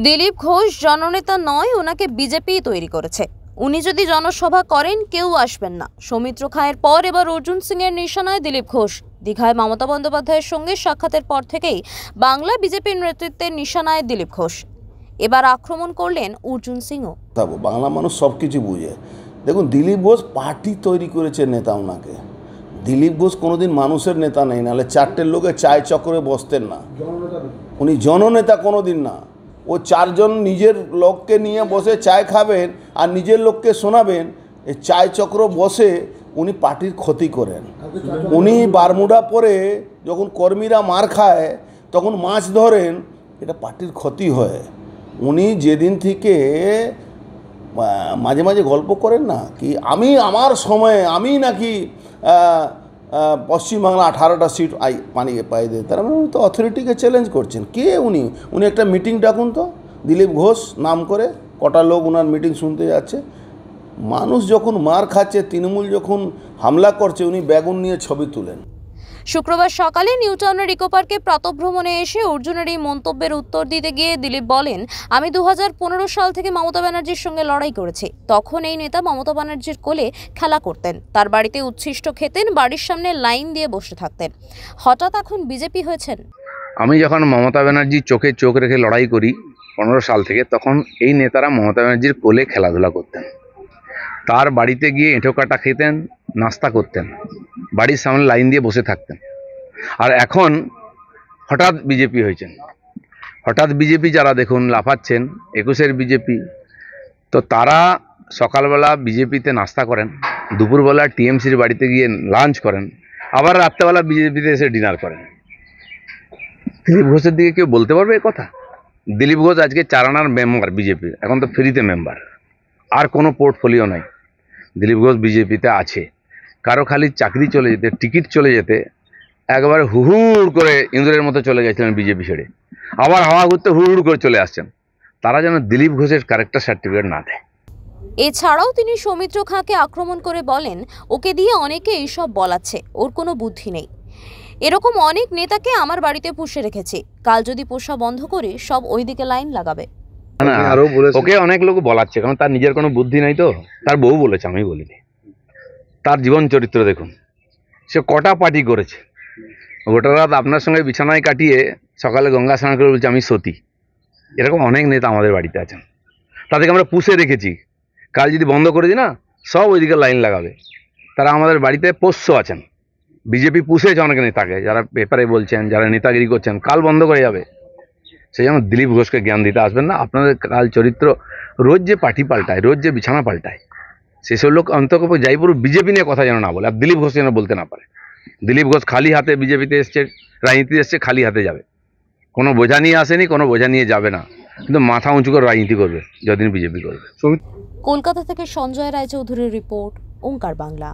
দিলীপ ঘোষ জননেতা নয়, ওনাকে বিজেপি তৈরি করেছে। উনি যদি জনসভা করেন কেউ আসবেন না। সৌমিত্র খায়ের পর এবার অর্জুন সিং এর নিশানায় দিলীপ ঘোষ। দীঘায় মমতা বন্দ্যোপাধ্যায়ের সঙ্গে সাক্ষাতের পর থেকেই বাংলা বিজেপির নেতৃত্বের নিশানায় দিলীপ ঘোষ। এবার আক্রমণ করলেন অর্জুন সিংও। বাংলা মানুষ সব কিছু বুঝে। দেখুন, দিলীপ ঘোষ পার্টি তৈরি করেছে নেতা ওনাকে। দিলীপ ঘোষ কোনোদিন মানুষের নেতা নেই, নাহলে চারটের লোকে চায় চক্রে বসতেন না। উনি জননেতা কোনোদিন না। ও চারজন নিজের লোককে নিয়ে বসে চায় খাবেন আর নিজের লোককে শোনাবেন। এই চায় চক্র বসে উনি পার্টির ক্ষতি করেন। উনি বারমুডা পরে যখন কর্মীরা মার খায় তখন মাছ ধরেন, এটা পার্টির ক্ষতি হয়। উনি যেদিন থেকে মাঝে মাঝে গল্প করেন না কি আমার সময়ে আমি নাকি পশ্চিমবাংলা 18টা সিট পাই দেয়, তার মানে উনি তো অথরিটিকে চ্যালেঞ্জ করছেন। কে উনি? উনি একটা মিটিং ডাকুন তো, দিলীপ ঘোষ নাম করে কটা লোক ওনার মিটিং শুনতে যাচ্ছে। মানুষ যখন মার খাচ্ছে, তৃণমূল যখন হামলা করছে, উনি বেগুন নিয়ে ছবি তুলেন। শুক্রবার সকালে নিউ টাউনের ইকো পার্কে প্রাতঃভ্রমণে এসে অর্জুনের এই মন্তব্যের উত্তর দিতে গিয়ে দিলীপ বলেন, আমি 2015 সাল থেকে মমতা ব্যানার্জির সঙ্গে লড়াই করেছি। তখন এই নেতা মমতা ব্যানার্জির কোলে খেলা করতেন, তার বাড়িতে উচ্ছিষ্ট খেতেন, বাড়ির সামনে লাইন দিয়ে বসে থাকতেন। হঠাৎ এখন বিজেপি হয়েছেন। আমি যখন মমতা ব্যানার্জির চোখে চোখ রেখে লড়াই করি 15 সাল থেকে, তখন এই নেতারা মমতা ব্যানার্জির কোলে খেলাধুলা করতেন, তার বাড়িতে গিয়ে এঁঠো কাটা খেতেন, নাস্তা করতেন, বাড়ির সামনে লাইন দিয়ে বসে থাকতেন। আর এখন হঠাৎ বিজেপি হয়েছেন। হঠাৎ বিজেপি যারা দেখুন লাফাচ্ছেন, 21-এর বিজেপি, তো তারা সকালবেলা বিজেপিতে নাস্তা করেন, দুপুরবেলা টিএমসির বাড়িতে গিয়ে লাঞ্চ করেন, আবার রাত্রেবেলা বিজেপিতে এসে ডিনার করেন। দিলীপ ঘোষের দিকে কেউ বলতে পারবে এ কথা? দিলীপ ঘোষ আজকে 4 আনার মেম্বার বিজেপি, এখন তো ফ্রিতে মেম্বার, আর কোনো পোর্টফোলিও নাই। দিলীপ ঘোষ বিজেপিতে আছে। কারো খালি চাকরি চলে যেতে, টিকিট চলে যেতে একবারে হুড় করে ইঁদুরের মতো চলে গেছিলেন বিজেপি ছেড়ে, আবার হাওয়া ঘুরতে হুড় করে চলে আসছেন। তারা যেন দিলীপ ঘোষের ক্যারেক্টার সার্টিফিকেট না দেয়। এছাড়াও তিনি সৌমিত্র খাঁকে আক্রমণ করে বলেন, ওকে দিয়ে অনেকে এইসব বলাচ্ছে, ওর কোনো বুদ্ধি নেই। এরকম অনেক নেতাকে আমার বাড়িতে পুষে রেখেছি, কাল যদি পোষা বন্ধ করে সব ওইদিকে লাইন লাগাবে। ওকে অনেক লোক বলাচ্ছে, কারণ তার নিজের কোনো বুদ্ধি নাই। তো তার বউ বলেছে, আমি বলিনি। তার জীবন চরিত্র দেখুন, সে কটা পার্টি করেছে। গোটা রাত আপনার সঙ্গে বিছানায় কাটিয়ে সকালে গঙ্গা স্নান করে বলছে আমি সতী। এরকম অনেক নেতা আমাদের বাড়িতে আছেন, তাদেরকে আমরা পুষে রেখেছি। কাল যদি বন্ধ করে দিই না, সব ওইদিকে লাইন লাগাবে। তারা আমাদের বাড়িতে পোষ্য আছেন। বিজেপি পুষেছে অনেক নেতাকে, যারা পেপারে বলছেন, যারা নেতাগিরি করছেন, কাল বন্ধ করে যাবে। সেই জন্য দিলীপ ঘোষকে জ্ঞান দিতে আসবেন না। আপনাদের কাল চরিত্র, রোজ যে পার্টি পাল্টায়, রোজ যে বিছানা পাল্টায়, সেসব লোক অন্তত যাইপুর বিজেপি নিয়ে কথা যেন না বলে, আর দিলীপ ঘোষ যেন বলতে না পারে। দিলীপ ঘোষ খালি হাতে বিজেপিতে এসছে, রাজনীতিতে এসছে, খালি হাতে যাবে। কোনো বোঝা নিয়ে আসেনি, কোনো বোঝা নিয়ে যাবে না, কিন্তু মাথা উঁচু করে রাজনীতি করবে যতদিন বিজেপি করবে। কলকাতা থেকে সঞ্জয় রায়চৌধুরীর রিপোর্ট, ওঙ্কার বাংলা।